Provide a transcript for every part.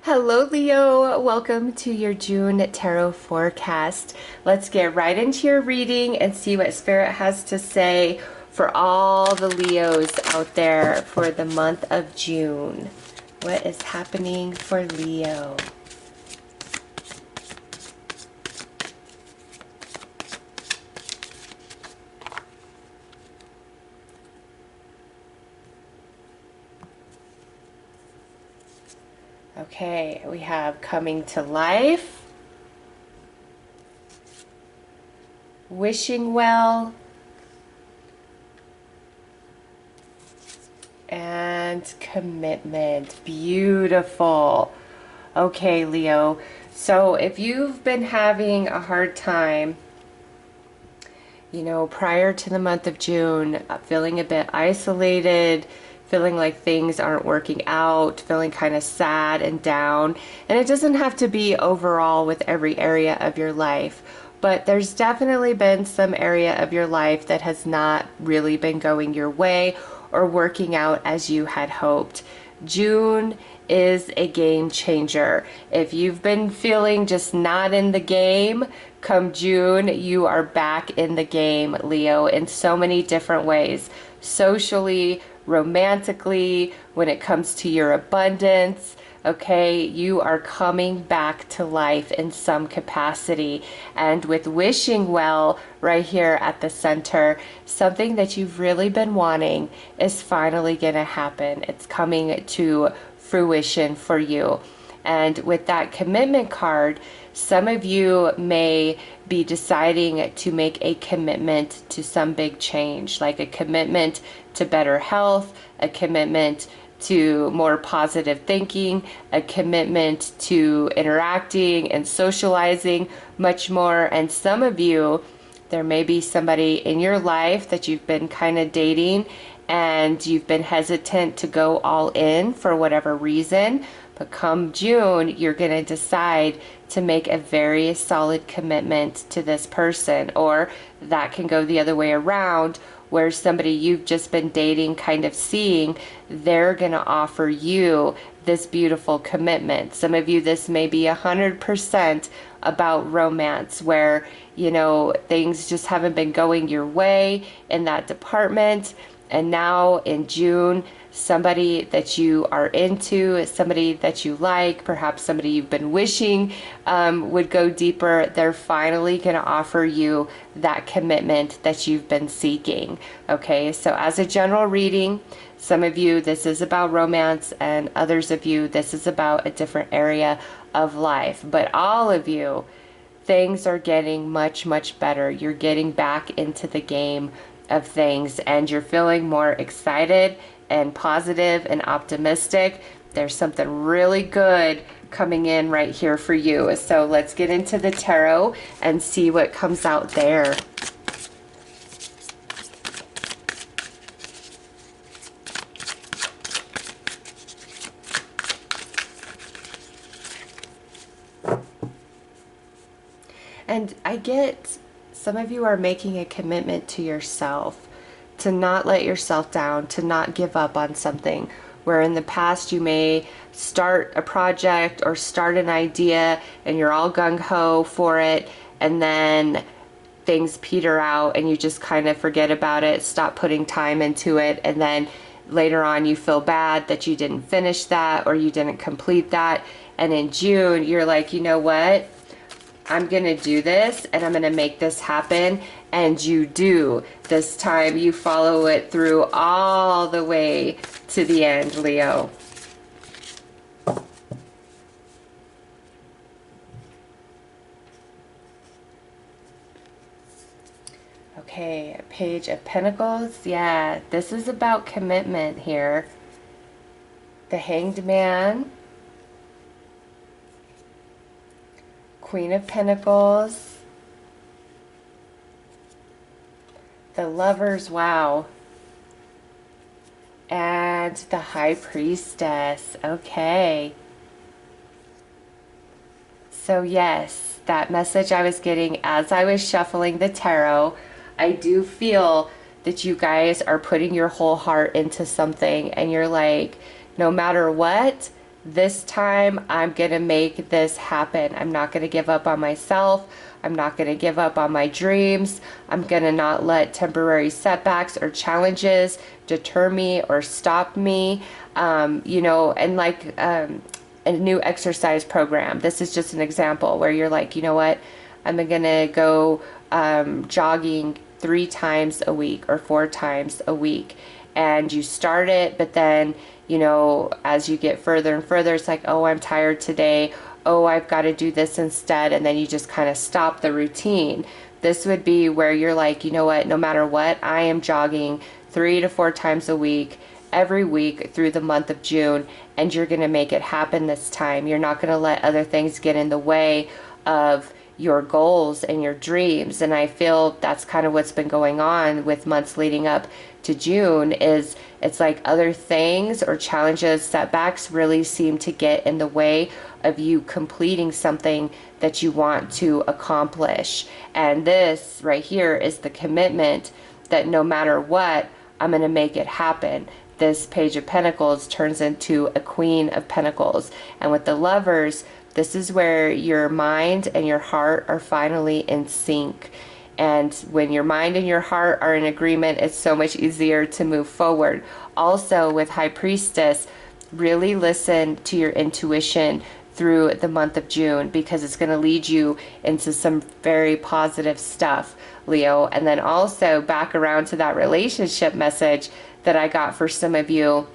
Hello, Leo. Welcome to your June tarot forecast. Let's get right into your reading and see what Spirit has to say for all the Leos out there for the month of June. What is happening for Leo? Okay, we have coming to life, wishing well, and commitment. Beautiful. Okay, Leo. So if you've been having a hard time, prior to the month of June, feeling a bit isolated, feeling like things aren't working out, feeling kind of sad and down. And it doesn't have to be overall with every area of your life, but there's definitely been some area of your life that has not really been going your way or working out as you had hoped. June is a game changer. If you've been feeling just not in the game, come June, you are back in the game, Leo, in so many different ways. Socially, romantically, when it comes to your abundance, okay, you are coming back to life in some capacity. And with wishing well right here at the center, something that you've really been wanting is finally going to happen. It's coming to fruition for you. And with that commitment card, some of you may be deciding to make a commitment to some big change, like a commitment to better health, a commitment to more positive thinking, a commitment to interacting and socializing much more. And some of you, there may be somebody in your life that you've been kind of dating and you've been hesitant to go all in for whatever reason. But come June, you're going to decide to make a very solid commitment to this person. Or that can go the other way around, where somebody you've just been dating, kind of seeing, they're going to offer you this beautiful commitment. Some of you, this may be 100% about romance, where, things just haven't been going your way in that department. And now in June, somebody that you are into, somebody that you like, perhaps somebody you've been wishing would go deeper, they're finally going to offer you that commitment that you've been seeking. Okay, so as a general reading, some of you, this is about romance, and others of you, this is about a different area of life. But all of you, things are getting much, much better. You're getting back into the game of things, and you're feeling more excited and positive and optimistic. There's something really good coming in right here for you. So let's get into the tarot and see what comes out there. And I get some of you are making a commitment to yourself, to not let yourself down, to not give up on something. Where in the past you may start a project or start an idea and you're all gung-ho for it, and then things peter out and you just kind of forget about it, stop putting time into it, and then later on you feel bad that you didn't finish that or you didn't complete that. And in June, you're like, you know what? I'm going to do this and I'm going to make this happen. And you do. This time you follow it through all the way to the end, Leo. Okay, Page of Pentacles. Yeah, this is about commitment here. The Hanged Man. Queen of Pentacles, the Lovers, wow, and the High Priestess. Okay. So yes, that message I was getting as I was shuffling the tarot, I do feel that you guys are putting your whole heart into something, and you're like, no matter what, this time I'm gonna make this happen. I'm not gonna give up on myself. I'm not gonna give up on my dreams. I'm gonna not let temporary setbacks or challenges deter me or stop me. You know, and like a new exercise program. This is just an example where you're like, you know what, I'm gonna go jogging 3 times a week or 4 times a week. And you start it, but then, you know, as you get further and further, it's like, oh, I'm tired today. Oh, I've got to do this instead. And then you just kind of stop the routine. This would be where you're like, you know what, no matter what, I am jogging 3 to 4 times a week, every week through the month of June, and you're going to make it happen this time. You're not going to let other things get in the way of your goals and your dreams. And I feel that's kind of what's been going on with months leading up to June. Is it's like other things or challenges, setbacks really seem to get in the way of you completing something that you want to accomplish. And this right here is the commitment that no matter what, I'm going to make it happen. This Page of Pentacles turns into a Queen of Pentacles. And with the Lovers, this is where your mind and your heart are finally in sync. And when your mind and your heart are in agreement, it's so much easier to move forward. Also, with High Priestess, really listen to your intuition through the month of June, because it's going to lead you into some very positive stuff, Leo. And then also back around to that relationship message that I got for some of you,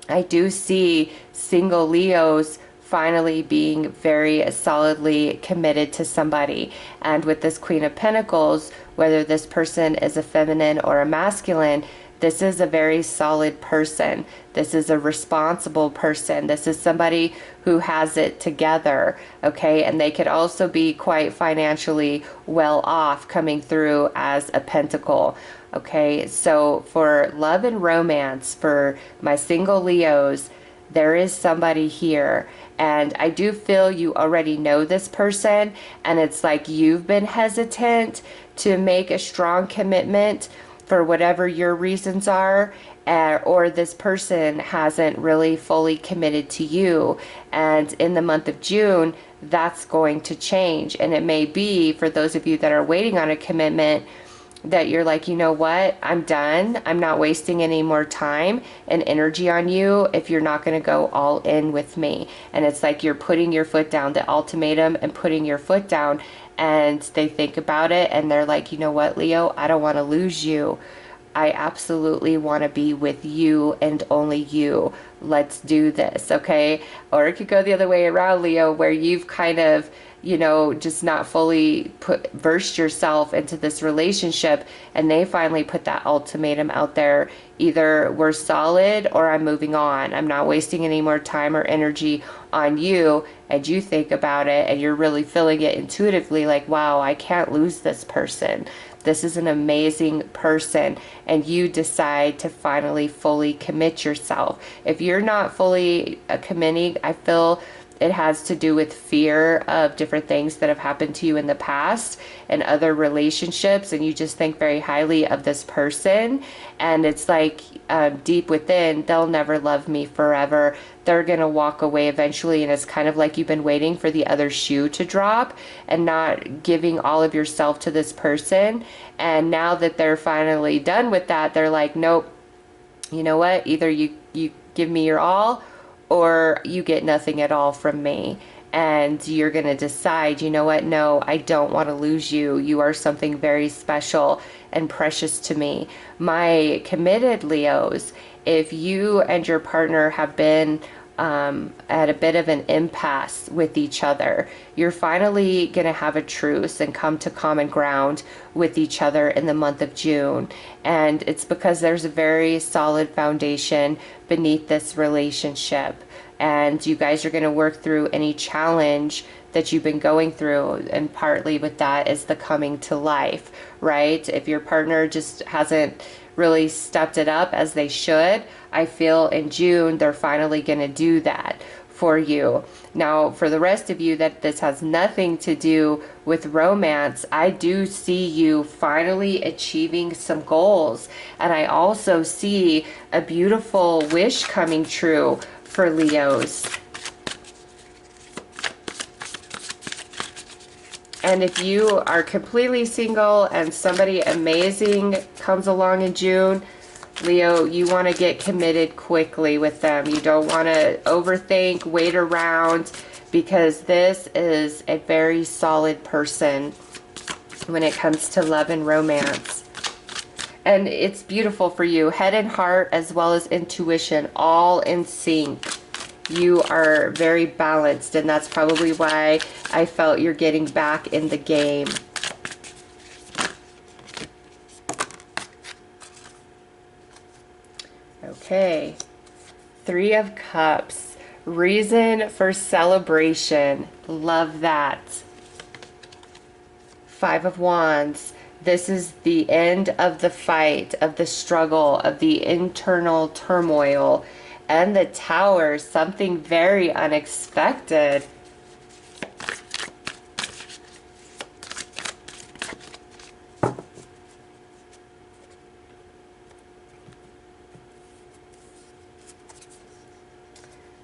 I do see single Leos finally being very solidly committed to somebody. And with this Queen of Pentacles, whether this person is a feminine or a masculine, this is a very solid person. This is a responsible person. This is somebody who has it together, okay? And they could also be quite financially well off, coming through as a pentacle, okay? So for love and romance, for my single Leos, there is somebody here. And I do feel you already know this person, and it's like you've been hesitant to make a strong commitment for whatever your reasons are, or this person hasn't really fully committed to you. And in the month of June, that's going to change. And it may be, for those of you that are waiting on a commitment, that you're like, you know what, I'm done. I'm not wasting any more time and energy on you if you're not going to go all in with me. And it's like you're putting your foot down, the ultimatum, and putting your foot down. And they think about it and they're like, you know what, Leo, I don't want to lose you. I absolutely want to be with you and only you. Let's do this, okay? Or it could go the other way around, Leo, where you've kind of, you know, just not fully versed yourself into this relationship, and they finally put that ultimatum out there. Either we're solid or I'm moving on. I'm not wasting any more time or energy on you. And you think about it and you're really feeling it intuitively, like, wow, I can't lose this person. This is an amazing person. And you decide to finally fully commit yourself. If you're not fully committing, I feel it has to do with fear of different things that have happened to you in the past and other relationships, and you just think very highly of this person, and it's like deep within, they'll never love me forever. They're gonna walk away eventually, and it's kind of like you've been waiting for the other shoe to drop and not giving all of yourself to this person. And now that they're finally done with that, they're like, nope, you know what? Either you give me your all, or you get nothing at all from me. And you're going to decide, you know what? No, I don't want to lose you. You are something very special and precious to me. My committed Leos, if you and your partner have been at a bit of an impasse with each other, you're finally going to have a truce and come to common ground with each other in the month of June. And it's because there's a very solid foundation beneath this relationship. And you guys are going to work through any challenge that you've been going through. And partly with that is the coming to life, right? If your partner just hasn't really stepped it up as they should, I feel in June they're finally going to do that for you. Now, for the rest of you that this has nothing to do with romance, I do see you finally achieving some goals. And I also see a beautiful wish coming true for Leos. And if you are completely single and somebody amazing comes along in June, Leo, you want to get committed quickly with them. You don't want to overthink, wait around, because this is a very solid person when it comes to love and romance. And it's beautiful for you. Head and heart as well as intuition, all in sync. You are very balanced, and that's probably why I felt you're getting back in the game. Okay. 3 of Cups. Reason for celebration. Love that. 5 of Wands. This is the end of the fight, of the struggle, of the internal turmoil. And the Tower, something very unexpected.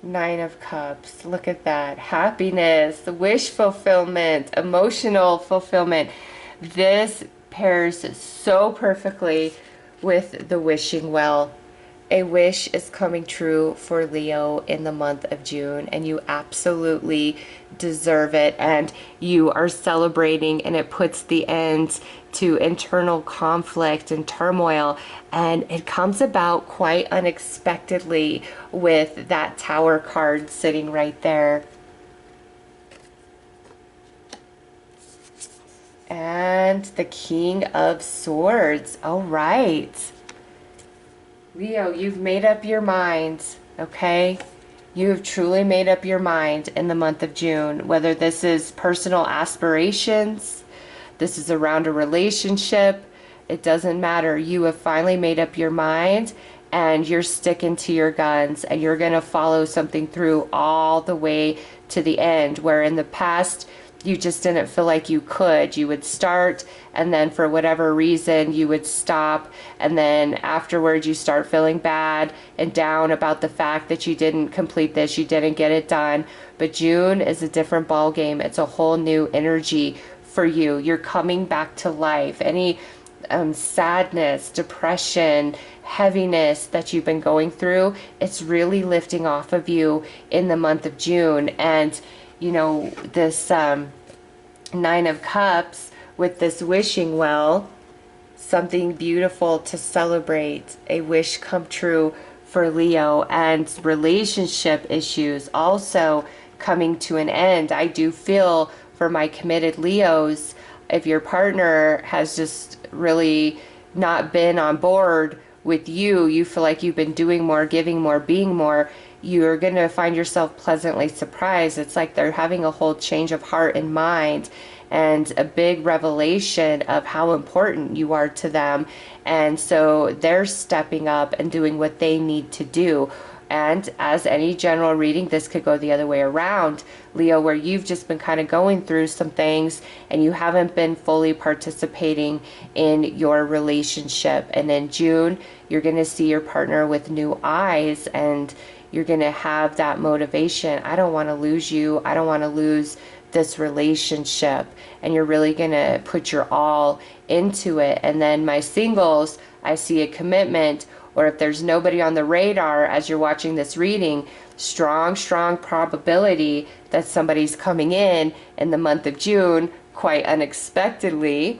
Nine of Cups. Look at that. Happiness, wish fulfillment, emotional fulfillment. This pairs so perfectly with the wishing well. A wish is coming true for Leo in the month of June, and you absolutely deserve it, and you are celebrating, and it puts the end to internal conflict and turmoil, and it comes about quite unexpectedly with that Tower card sitting right there. And the King of Swords. All right. Leo, you've made up your mind, okay? You have truly made up your mind in the month of June, whether this is personal aspirations, this is around a relationship, it doesn't matter. You have finally made up your mind, and you're sticking to your guns, and you're going to follow something through all the way to the end, where in the past you just didn't feel like you could. You would start, and then for whatever reason you would stop, and then afterwards you start feeling bad and down about the fact that you didn't complete this, you didn't get it done. But June is a different ball game. It's a whole new energy for you. You're coming back to life. Any sadness, depression, heaviness that you've been going through, it's really lifting off of you in the month of June. And you know, this Nine of Cups with this wishing well, something beautiful to celebrate, a wish come true for Leo, and relationship issues also coming to an end. I do feel for my committed Leos, if your partner has just really not been on board with you, you feel like you've been doing more, giving more, being more, you're going to find yourself pleasantly surprised. It's like they're having a whole change of heart and mind, and a big revelation of how important you are to them. And so they're stepping up and doing what they need to do. And as any general reading, this could go the other way around, Leo, where you've just been kind of going through some things and you haven't been fully participating in your relationship. And in June, you're going to see your partner with new eyes, and you're going to have that motivation. I don't want to lose you. I don't want to lose this relationship. And you're really going to put your all into it. And then my singles, I see a commitment, or if there's nobody on the radar as you're watching this reading, strong probability that somebody's coming in the month of June, quite unexpectedly.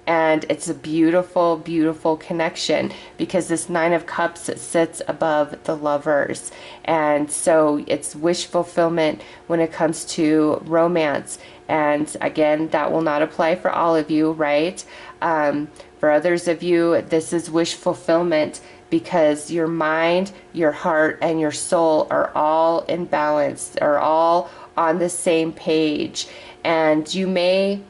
And it's a beautiful, beautiful connection, because this Nine of Cups sits above the Lovers. And so it's wish fulfillment when it comes to romance. And again, that will not apply for all of you, right? For others of you, this is wish fulfillment because your mind, your heart, and your soul are all in balance, are all on the same page. And you may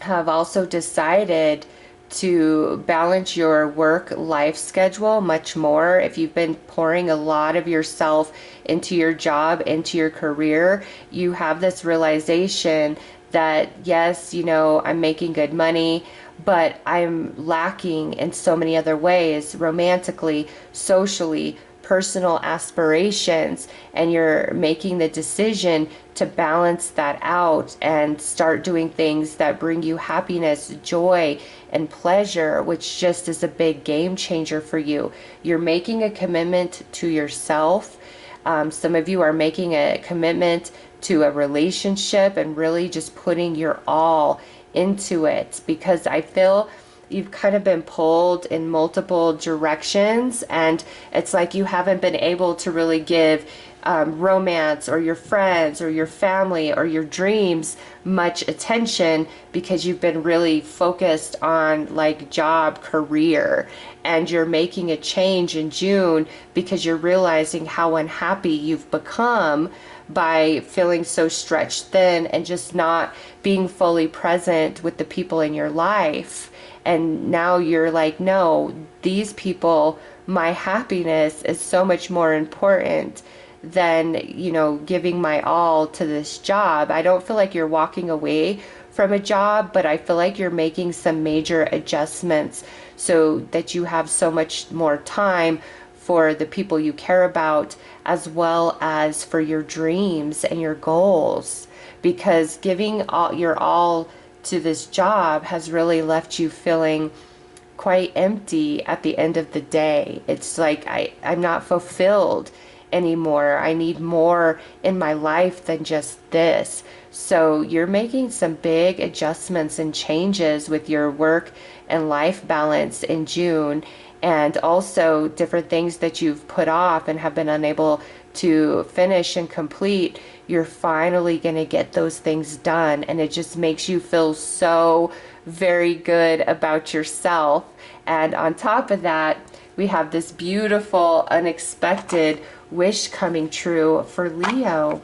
have also decided to balance your work-life schedule much more. If you've been pouring a lot of yourself into your job, into your career, you have this realization that, yes, you know, I'm making good money, but I'm lacking in so many other ways, romantically, socially, personal aspirations, and you're making the decision to balance that out and start doing things that bring you happiness, joy, and pleasure, which just is a big game changer for you. You're making a commitment to yourself. Some of you are making a commitment to a relationship and really just putting your all into it, because I feel you've kind of been pulled in multiple directions, and it's like you haven't been able to really give romance or your friends or your family or your dreams much attention, because you've been really focused on like job, career, and you're making a change in June because you're realizing how unhappy you've become by feeling so stretched thin and just not being fully present with the people in your life. And now you're like, no, these people, my happiness is so much more important than, giving my all to this job. I don't feel like you're walking away from a job, but I feel like you're making some major adjustments so that you have so much more time for the people you care about, as well as for your dreams and your goals. Because giving your all to this job has really left you feeling quite empty at the end of the day. It's like I'm not fulfilled anymore. I need more in my life than just this. So you're making some big adjustments and changes with your work and life balance in June, and also different things that you've put off and have been unable to finish and complete. You're finally going to get those things done, and it just makes you feel so very good about yourself. And on top of that, we have this beautiful, unexpected wish coming true for Leo.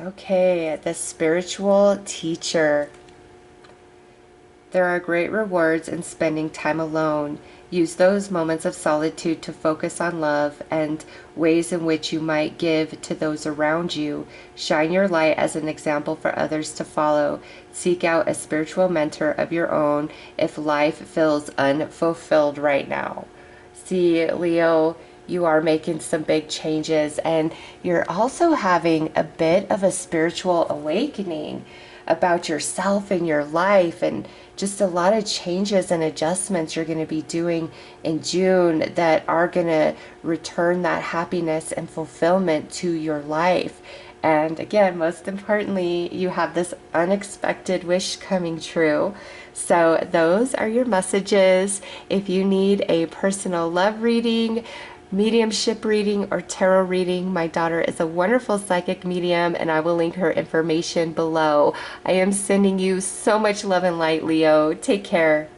Okay, the spiritual teacher. There are great rewards in spending time alone. Use those moments of solitude to focus on love and ways in which you might give to those around you. Shine your light as an example for others to follow. Seek out a spiritual mentor of your own if life feels unfulfilled right now. See, Leo, you are making some big changes, and you're also having a bit of a spiritual awakening about yourself and your life, and just a lot of changes and adjustments you're going to be doing in June that are going to return that happiness and fulfillment to your life. And again, most importantly, you have this unexpected wish coming true. So those are your messages. If you need a personal love reading, mediumship reading, or tarot reading, my daughter is a wonderful psychic medium, and I will link her information below. I am sending you so much love and light, Leo. Take care.